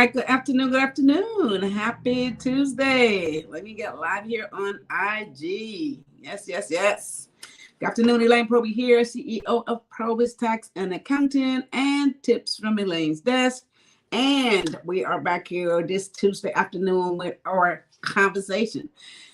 right, good afternoon, good afternoon. Happy Tuesday. Let me get live here on IG. Yes, yes, yes. Good afternoon, Elaine Proby here, CEO of PROBY'S Tax and Accounting and Tips from Elaine's Desk. And we are back here this Tuesday afternoon with our conversation.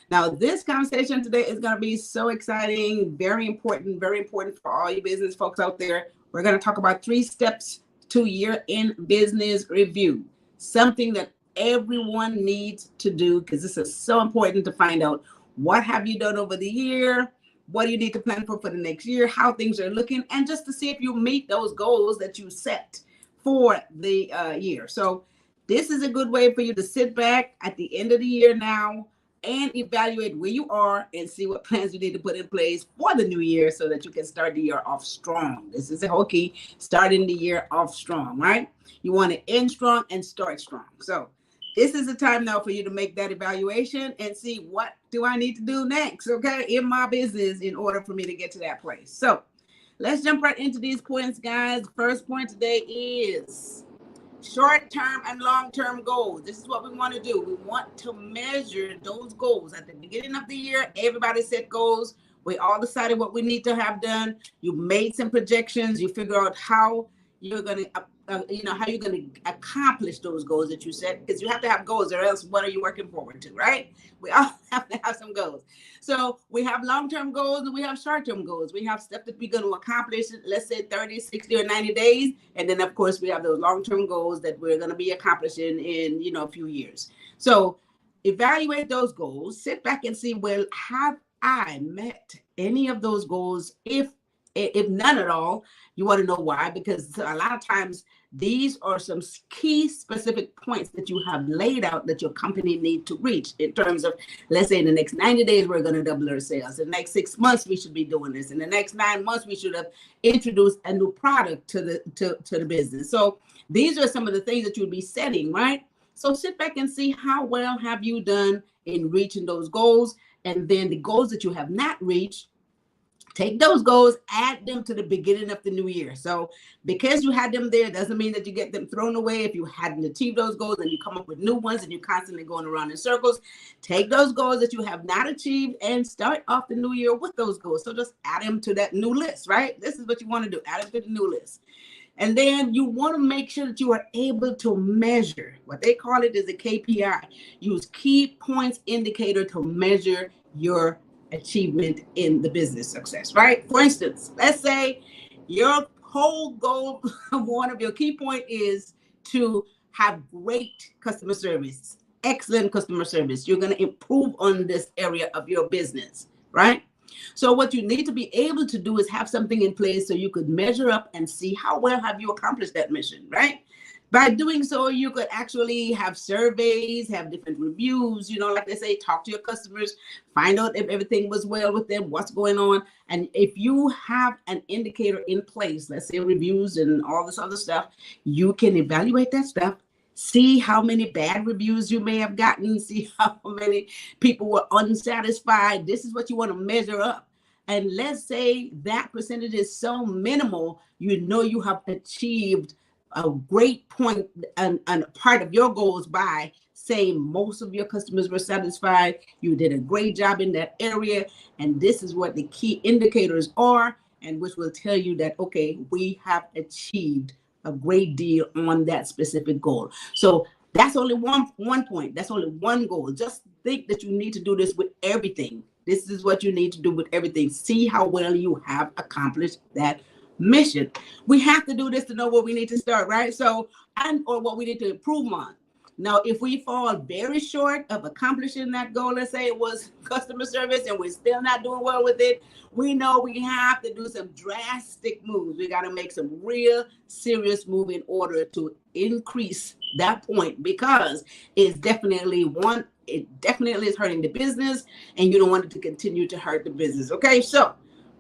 Now, this conversation today is going to be so exciting, very important for all you business folks out there. We're going to talk about 3 steps to year-end business review, something that everyone needs to do because this is so important to find out what have you done over the year, what do you need to plan for the next year, how things are looking, and just to see if you meet those goals that you set for the year. So this is a good way for you to sit back at the end of the year now and evaluate where you are and see what plans you need to put in place for the new year so that you can start the year off strong. This is the whole key, starting the year off strong, right? You want to end strong and start strong. So this is the time now for you to make that evaluation and see what do I need to do next, okay, in my business in order for me to get to that place. So let's jump right into these points, guys. First point today is short-term and long-term goals. This is what we want to do. We want to measure those goals. At the beginning of the year, everybody set goals. We all decided what we need to have done. You made some projections. You figure out how you're going to, how you're going to accomplish those goals that you set, because you have to have goals or else what are you working forward to, right? We all have to have some goals. So we have long-term goals and we have short-term goals. We have stuff that we're going to accomplish, let's say 30, 60, or 90 days. And then, of course, we have those long-term goals that we're going to be accomplishing in, a few years. So evaluate those goals, sit back and see, well, have I met any of those goals? If none at all, you want to know why, because a lot of times these are some key specific points that you have laid out that your company need to reach in terms of, let's say in the next 90 days, we're going to double our sales. In the next 6 months, we should be doing this. In the next 9 months, we should have introduced a new product to the business. So these are some of the things that you'll be setting, right? So sit back and see how well have you done in reaching those goals. And then the goals that you have not reached, take those goals, add them to the beginning of the new year. So because you had them there, doesn't mean that you get them thrown away. If you hadn't achieved those goals and you come up with new ones and you're constantly going around in circles, take those goals that you have not achieved and start off the new year with those goals. So just add them to that new list, right? This is what you want to do. Add them to the new list. And then you want to make sure that you are able to measure. What they call it is a KPI. Use key points indicator to measure your achievement in the business success, right? For instance, let's say your whole goal of one of your key point is to have great customer service, excellent customer service. You're going to improve on this area of your business, right? So what you need to be able to do is have something in place so you could measure up and see how well have you accomplished that mission, right? By doing so, you could actually have surveys, have different reviews, like they say, talk to your customers, find out if everything was well with them, what's going on. And if you have an indicator in place, let's say reviews and all this other stuff, you can evaluate that stuff, see how many bad reviews you may have gotten, see how many people were unsatisfied. This is what you want to measure up. And let's say that percentage is so minimal, you have achieved a great point and part of your goals by saying most of your customers were satisfied. You did a great job in that area. And this is what the key indicators are, and which will tell you that, okay, we have achieved a great deal on that specific goal. So that's only one point. That's only one goal. Just think that you need to do this with everything. This is what you need to do with everything. See how well you have accomplished that mission. We have to do this to know where we need to start, right? So, or what we need to improve on. Now, if we fall very short of accomplishing that goal, let's say it was customer service and we're still not doing well with it, we know we have to do some drastic moves. We got to make some real serious move in order to increase that point, because it's definitely is hurting the business, and you don't want it to continue to hurt the business. Okay, so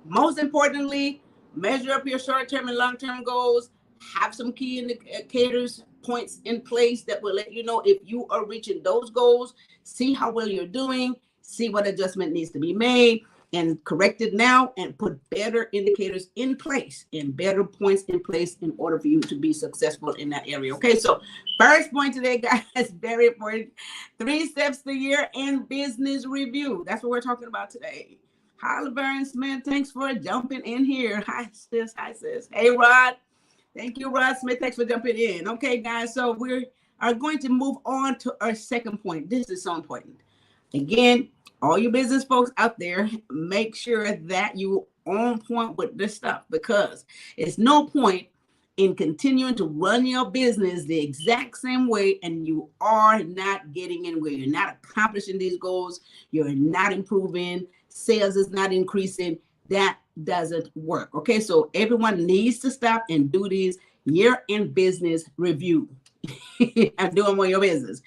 most importantly, measure up your short-term and long-term goals. Have some key indicators, points in place that will let you know if you are reaching those goals. See how well you're doing. See what adjustment needs to be made. and correct it now and put better indicators in place and better points in place in order for you to be successful in that area. Okay, so first point today, guys, very important. 3 steps to year-end business review. That's what we're talking about today. Halliburton Smith, thanks for jumping in here. Hi, sis. Hi, sis. Hey, Rod. Thank you, Rod Smith. Thanks for jumping in. Okay, guys, so we are going to move on to our second point. This is so important. Again, all you business folks out there, make sure that you on point with this stuff, because it's no point in continuing to run your business the exact same way and you are not getting anywhere. You're not accomplishing these goals. You're not improving. Sales is not increasing. That doesn't work. Okay, so everyone needs to stop and do these year-end business review and do them on your business.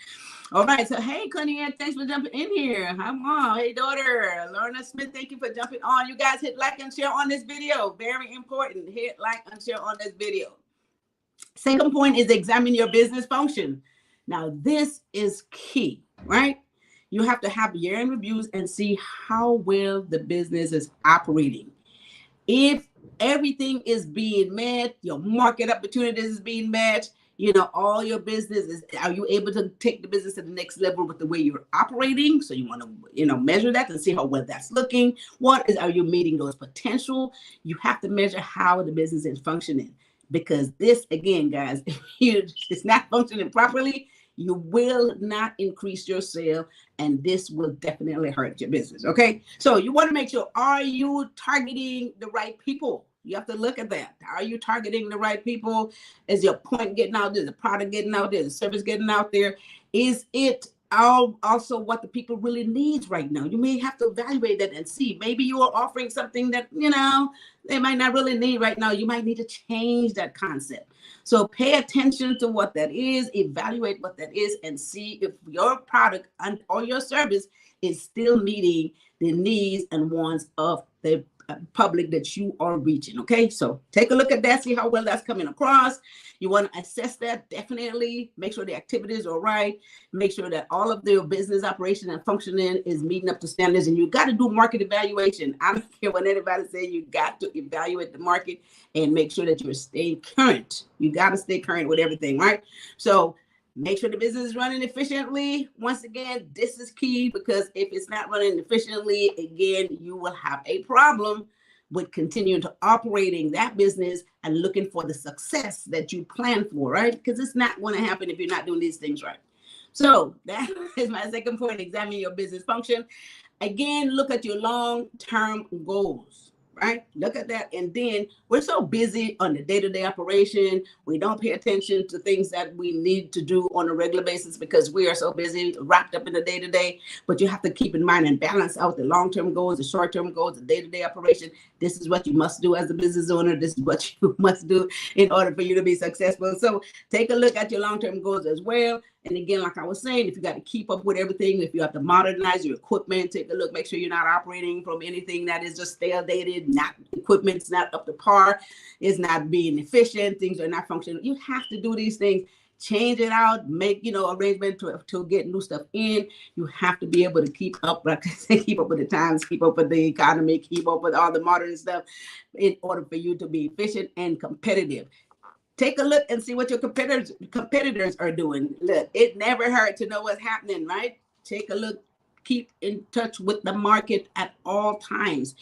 All right, so hey, Connie, thanks for jumping in here. Hi, Mom. Hey, daughter. Lorna Smith, thank you for jumping on. You guys hit like and share on this video. Very important. Hit like and share on this video. Second point is examine your business function. Now, this is key, right? You have to have year-end reviews and see how well the business is operating. If everything is being met, your market opportunities is being met, all your business is, are you able to take the business to the next level with the way you're operating? So you want to, measure that and see how well that's looking. Are you meeting those potential? You have to measure how the business is functioning, because this, again, guys, if it's not functioning properly, you will not increase your sale, and this will definitely hurt your business. Okay, so you want to make sure, are you targeting the right people? You have to look at that. Are you targeting the right people? Is your point getting out there? Is the product getting out there? Is the service getting out there? Is it also what the people really need right now? You may have to evaluate that and see. Maybe you are offering something that, they might not really need right now. You might need to change that concept. So pay attention to what that is, evaluate what that is, and see if your product or your service is still meeting the needs and wants of the public that you are reaching. Okay, so take a look at that, see how well that's coming across. You want to assess that, definitely make sure the activities are right, make sure that all of their business operation and functioning is meeting up to standards. And you got to do market evaluation. I don't care what anybody says, you got to evaluate the market and make sure that you're staying current. You got to stay current with everything, right? So make sure the business is running efficiently. Once again, this is key, because if it's not running efficiently, again, you will have a problem with continuing to operating that business and looking for the success that you plan for, right? Because it's not going to happen if you're not doing these things right. So that is my second point, examine your business function. Again, look at your long-term goals. Right? Look at that. And then we're so busy on the day-to-day operation. We don't pay attention to things that we need to do on a regular basis because we are so busy, wrapped up in the day-to-day. But you have to keep in mind and balance out the long-term goals, the short-term goals, the day-to-day operation. This is what you must do as a business owner. This is what you must do in order for you to be successful. So take a look at your long-term goals as well. And again, like I was saying, if you got to keep up with everything, if you have to modernize your equipment, take a look, make sure you're not operating from anything that is just stale dated, equipment's not up to par, is not being efficient, things are not functioning. You have to do these things, change it out, make, arrangement to get new stuff in. You have to be able to keep up, like I say, keep up with the times, keep up with the economy, keep up with all the modern stuff in order for you to be efficient and competitive. Take a look and see what your competitors are doing. Look, it never hurt to know what's happening, right? Take a look, keep in touch with the market at all times.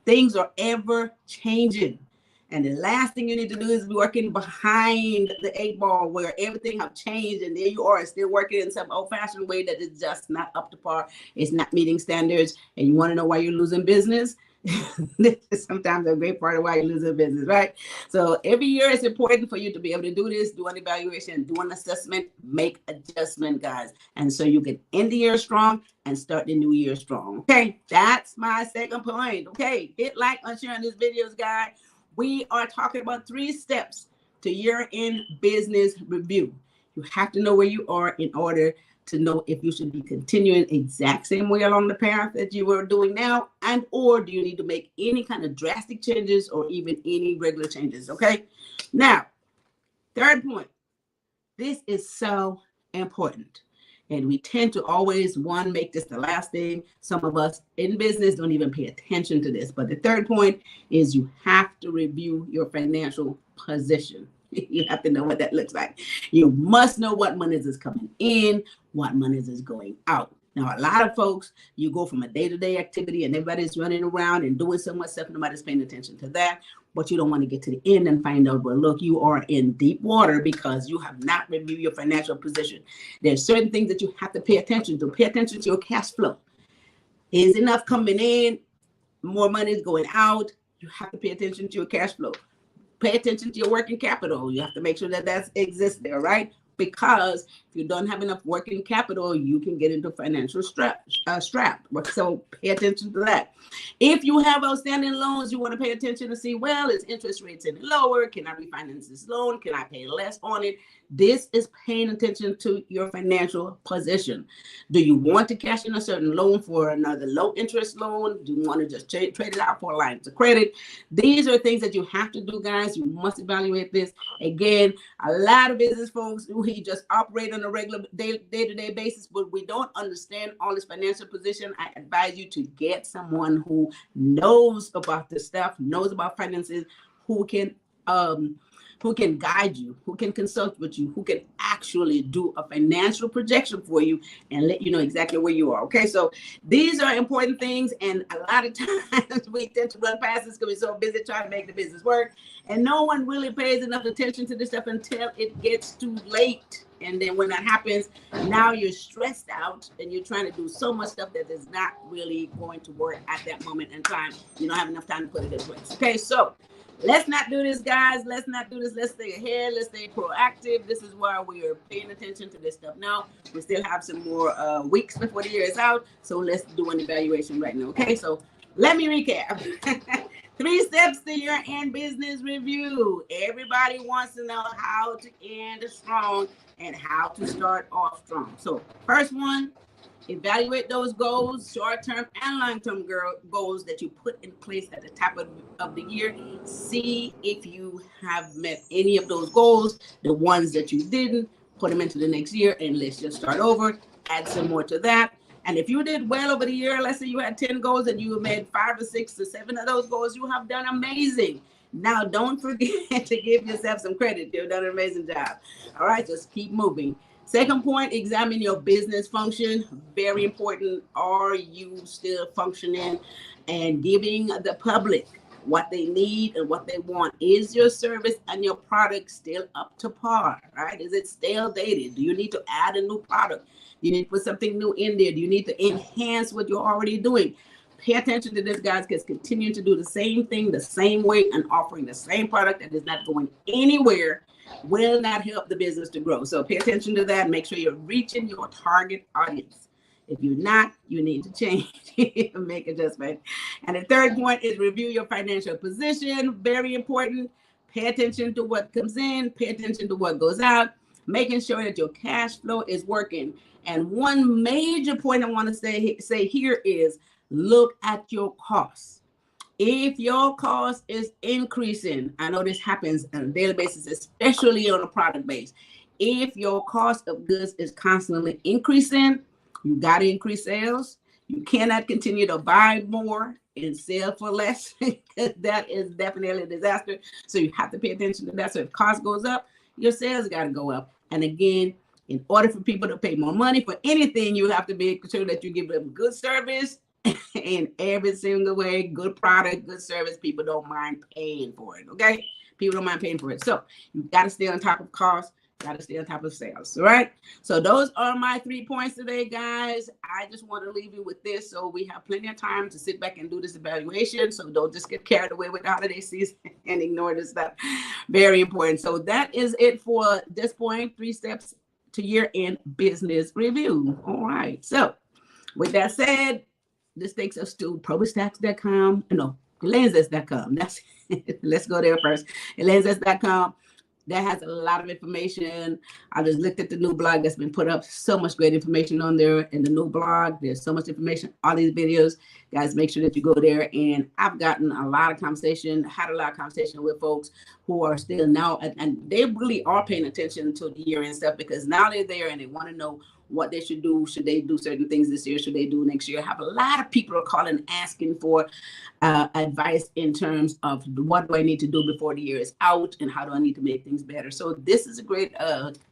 Things are ever changing. And the last thing you need to do is be working behind the 8 ball where everything have changed and there you are still working in some old-fashioned way that is just not up to par. It's not meeting standards. And you want to know why you're losing business? This is sometimes a great part of why you lose a business, right? So every year it's important for you to be able to do this, do an evaluation, do an assessment, make adjustment, guys. And so you can end the year strong and start the new year strong. Okay, that's my second point. Okay, hit like on sharing this videos, guys. We are talking about 3 steps to year-end business review. You have to know where you are in order to know if you should be continuing exact same way along the path that you were doing now, and or do you need to make any kind of drastic changes or even any regular changes. Okay, now third point, this is so important. And we tend to always, make this the last thing. Some of us in business don't even pay attention to this. But the third point is you have to review your financial position. You have to know what that looks like. You must know what monies is coming in, what monies is going out. Now, a lot of folks, you go from a day-to-day activity and everybody's running around and doing so much stuff, nobody's paying attention to that. But you don't want to get to the end and find out, well, look, you are in deep water because you have not reviewed your financial position. There's certain things that you have to pay attention to. Pay attention to your cash flow. Is enough coming in? More money is going out. You have to pay attention to your cash flow. Pay attention to your working capital. You have to make sure that that exists there, right? Because if you don't have enough working capital, you can get into financial strap. So pay attention to that. If you have outstanding loans, you want to pay attention to see, well, is interest rates any lower? Can I refinance this loan? Can I pay less on it? This is paying attention to your financial position. Do you want to cash in a certain loan for another low interest loan? Do you want to just trade it out for lines of credit? These are things that you have to do, guys. You must evaluate this. Again, a lot of business folks, we just operate on a regular day-to-day basis, but we don't understand all this financial position. I advise you to get someone who knows about this stuff, knows about finances, who can guide you, who can consult with you, who can actually do a financial projection for you and let you know exactly where you are. Okay, so these are important things, and a lot of times we tend to run past this because we're so busy trying to make the business work, and no one really pays enough attention to this stuff until it gets too late. And then when that happens, now you're stressed out and you're trying to do so much stuff that is not really going to work at that moment in time. You don't have enough time to put it in place. Okay, so let's not do this, guys. Let's not do this. Let's stay ahead. Let's stay proactive. This is why we are paying attention to this stuff now. We still have some more weeks before the year is out. So let's do an evaluation right now. Okay, so let me recap. 3 steps to your end business review. Everybody wants to know how to end strong and how to start off strong. So first one, evaluate those goals, short-term and long-term goals that you put in place at the top of the year. See if you have met any of those goals. The ones that you didn't, put them into the next year, and let's just start over, add some more to that. And if you did well over the year, let's say you had 10 goals and you made 5 or 6 or 7 of those goals, you have done amazing. Now, don't forget to give yourself some credit. You've done an amazing job. All right, just keep moving. Second point, examine your business function. Very important. Are you still functioning and giving the public what they need and what they want? Is your service and your product still up to par, right? Is it still dated? Do you need to add a new product? Do you need to put something new in there? Do you need to enhance what you're already doing? Pay attention to this, guys, because continuing to do the same thing the same way and offering the same product that is not going anywhere will not help the business to grow. So pay attention to that. Make sure you're reaching your target audience. If you're not, you need to change, make adjustment. And the third point is review your financial position. Very important. Pay attention to what comes in. Pay attention to what goes out. Making sure that your cash flow is working. And one major point I want to say here is look at your costs. If your cost is increasing, I know this happens on a daily basis, especially on a product base. If your cost of goods is constantly increasing, you got to increase sales. You cannot continue to buy more and sell for less. That is definitely a disaster. So you have to pay attention to that. So if cost goes up, your sales got to go up. And again, in order for people to pay more money for anything, you have to be sure that you give them good service in every single way, good product, good service. People don't mind paying for it, okay? People don't mind paying for it. So you got to stay on top of costs, got to stay on top of sales, all right? So those are my 3 points today, guys. I just want to leave you with this so we have plenty of time to sit back and do this evaluation. So don't just get carried away with the holiday season and ignore this stuff. Very important. So that is it for this point, 3 steps to year-end business review. All right. So with that said, this takes us to PROBY'S.com. No, Elaine'sDesk.com. That's let's go there first. Elaine'sDesk.com. That has a lot of information. I just looked at the new blog that's been put up. So much great information on there in the new blog. There's so much information, all these videos. Guys, make sure that you go there. And I've gotten a lot of conversation, had a lot of conversation with folks who are still now, and they really are paying attention to the year-end stuff because now they're there and they want to know what they should do. Should they do certain things this year? Should they do next year? I have a lot of people are calling asking for advice in terms of what do I need to do before the year is out and how do I need to make things better. So this is a great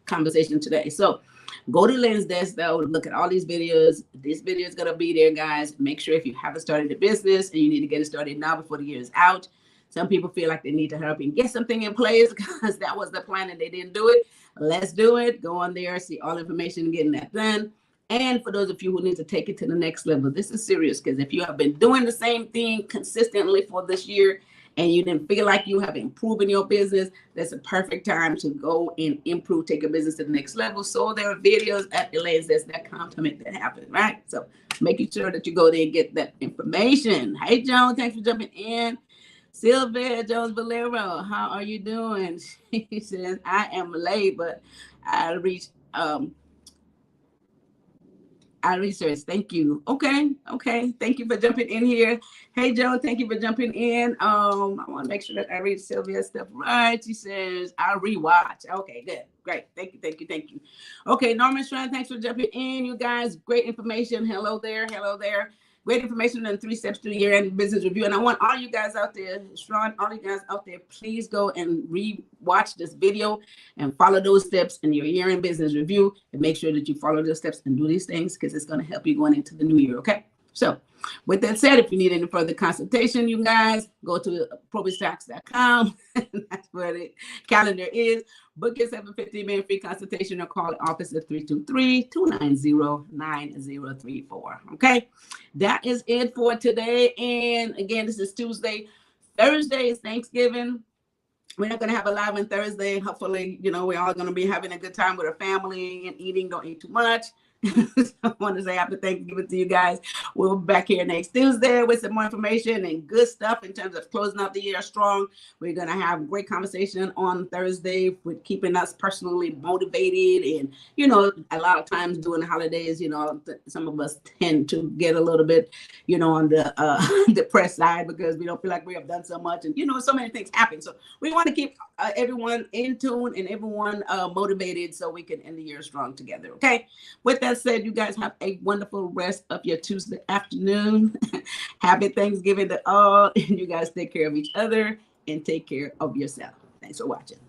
conversation today. So go to Elaine's desk though, look at all these videos. This video is going to be there, guys. Make sure if you haven't started a business and you need to get it started now before the year is out. Some people feel like they need to help and get something in place because that was the plan and they didn't do it. Let's do it. Go on there, see all information, getting that done. And for those of you who need to take it to the next level, this is serious because if you have been doing the same thing consistently for this year and you didn't feel like you have improved in your business, that's a perfect time to go and improve, take your business to the next level. So there are videos at elainesdesk.com to make that happen, right? So making sure that you go there and get that information. Hey, Joan, thanks for jumping in. Sylvia Jones Valero, how are you doing? She says, I am late, but I researched. Thank you. Okay. Thank you for jumping in here. Hey, Joe, thank you for jumping in. I want to make sure that I read Sylvia's stuff right. She says, I'll rewatch. Okay, good. Great. Thank you. Okay, Norman Strand, thanks for jumping in. You guys, great information. Hello there. Great information on 3 steps to the year-end business review. And I want all you guys out there, Sean, all you guys out there, please go and re-watch this video and follow those steps in your year-end business review and make sure that you follow those steps and do these things because it's going to help you going into the new year, okay? So with that said, if you need any further consultation, you guys go to PROBY'S.com. That's where the calendar is. Book your 750-minute free consultation or call the office at 323-290-9034. Okay, that is it for today. And again, this is Tuesday. Thursday is Thanksgiving. We're not going to have a live on Thursday. Hopefully, we're all going to be having a good time with our family and eating. Don't eat too much. I want to say happy Thanksgiving to you guys. We'll be back here next Tuesday with some more information and good stuff in terms of closing out the year strong. We're going to have great conversation on Thursday with keeping us personally motivated. And, a lot of times during the holidays, some of us tend to get a little bit, on the depressed side because we don't feel like we have done so much. And, so many things happen. So we want to keep everyone in tune and everyone motivated so we can end the year strong together. Okay. With that said, you guys have a wonderful rest of your Tuesday afternoon. Happy Thanksgiving to all. And you guys take care of each other and take care of yourself. Thanks for watching.